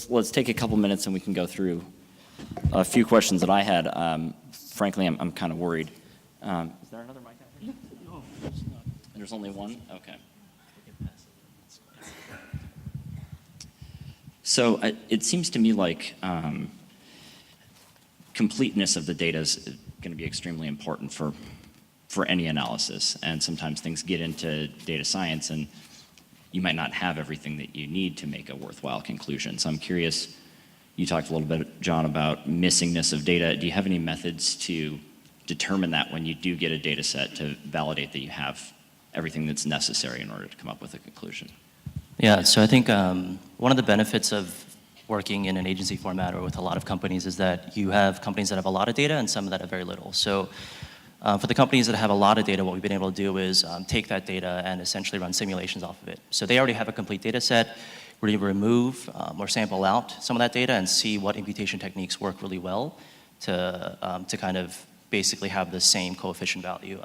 let's take a couple minutes and we can go through a few questions that I had. Frankly, I'm kind of worried. Is there another mic out here? No, there's not. There's only one? Okay. So it seems to me like completeness of the data is going to be extremely important for any analysis. And sometimes things get into data science and you might not have everything that you need to make a worthwhile conclusion. So I'm curious, you talked a little bit, John, about missingness of data. Do you have any methods to determine that when you do get a data set to validate that you have everything that's necessary in order to come up with a conclusion? Yeah, so I think one of the benefits of working in an agency format or with a lot of companies is that you have companies that have a lot of data and some that have very little. So for the companies that have a lot of data, what we've been able to do is take that data and essentially run simulations off of it. So they already have a complete data set. We're able to remove or sample out some of that data and see what imputation techniques work really well to kind of basically have the same coefficient value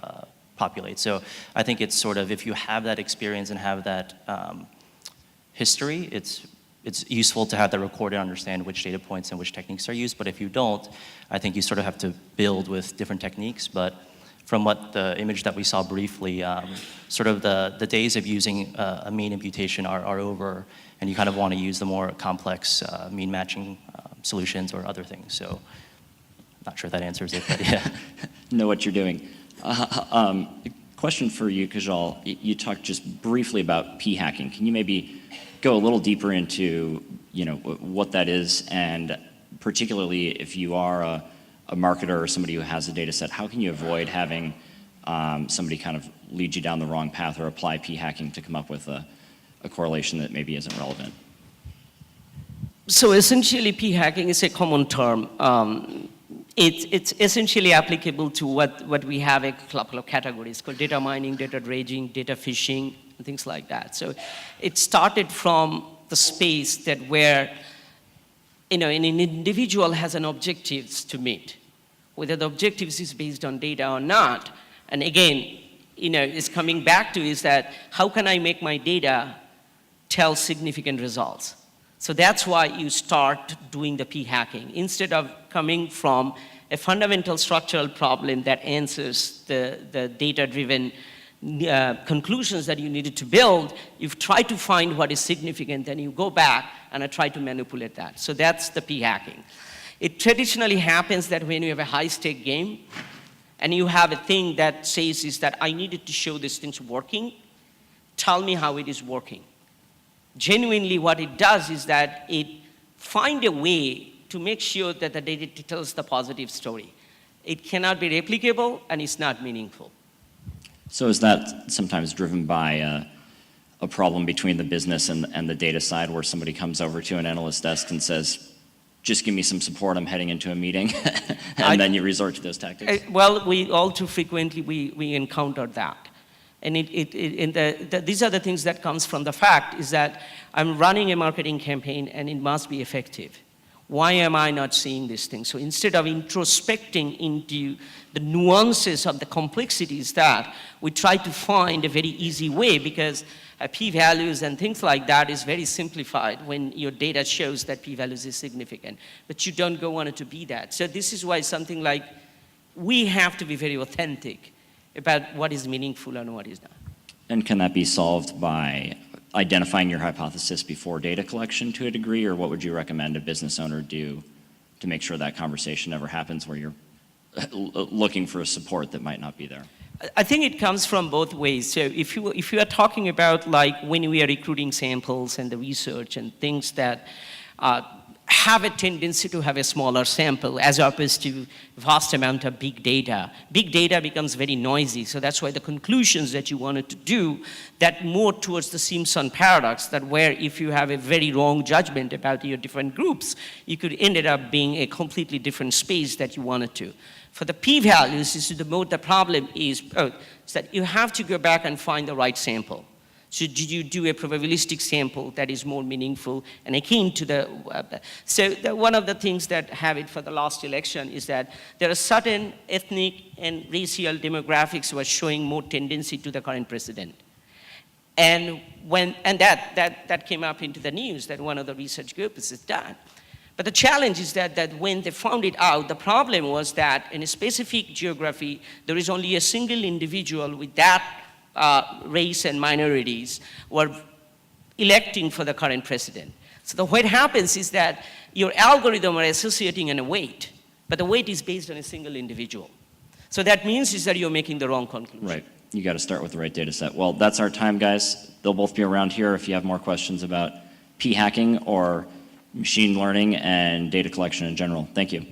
populate. So I think it's sort of, if you have that experience and have that history, it's useful to have that recorded and understand which data points and which techniques are used. But if you don't, I think you sort of have to build with different techniques. But from what the image that we saw briefly, sort of the days of using a mean imputation are over, and you kind of want to use the more complex mean matching solutions or other things. So not sure if that answers it, but yeah. Know what you're doing. Question for you, Kajal. You talked just briefly about p-hacking. Can you maybe go a little deeper into, what that is, and particularly if you are a marketer or somebody who has a data set, how can you avoid having somebody kind of lead you down the wrong path or apply p-hacking to come up with a correlation that maybe isn't relevant? So essentially, p-hacking is a common term. It's essentially applicable to what we have a couple of categories called data mining, data dredging, data fishing, and things like that. So it started from the space that where an individual has an objectives to meet, whether the objectives is based on data or not. And again, it's coming back to is that how can I make my data tell significant results? So that's why you start doing the p-hacking. Instead of coming from a fundamental structural problem that answers the data-driven conclusions that you needed to build, you've tried to find what is significant, then you go back and try to manipulate that. So that's the p-hacking. It traditionally happens that when you have a high-stake game and you have a thing that says is that I needed to show this thing's working, tell me how it is working. Genuinely what it does is that it finds a way to make sure that the data tells the positive story. It cannot be replicable and it's not meaningful. So is that sometimes driven by a problem between the business and the data side, where somebody comes over to an analyst desk and says, just give me some support, I'm heading into a meeting, and then you resort to those tactics? Well, we all too frequently, we encounter that. And these are the things that comes from the fact is that I'm running a marketing campaign and it must be effective. Why am I not seeing these things? So instead of introspecting into the nuances of the complexities that we try to find a very easy way, because p-values and things like that is very simplified when your data shows that p-values is significant, but you don't go on it to be that. So this is why something like we have to be very authentic about what is meaningful and what is not. And can that be solved by identifying your hypothesis before data collection to a degree, or what would you recommend a business owner do to make sure that conversation never happens where you're looking for a support that might not be there? I think it comes from both ways. So if you are talking about like when we are recruiting samples and the research and things that have a tendency to have a smaller sample as opposed to vast amount of big data. Big data becomes very noisy, so that's why the conclusions that you wanted to do that more towards the Simpson paradox, that where if you have a very wrong judgment about your different groups, you could end up being a completely different space that you wanted to. For the p-values, the problem is that you have to go back and find the right sample. So did you do a probabilistic sample that is more meaningful and akin to the, one of the things that have it for the last election is that there are certain ethnic and racial demographics who are showing more tendency to the current president. And that came up into the news that one of the research groups is done. But the challenge is that when they found it out, the problem was that in a specific geography, there is only a single individual with that race and minorities were electing for the current president. So what happens is that your algorithm are associating in a weight, but the weight is based on a single individual. So that means is that you're making the wrong conclusion. Right. You got to start with the right data set. Well, that's our time, guys. They'll both be around here if you have more questions about p-hacking or machine learning and data collection in general. Thank you.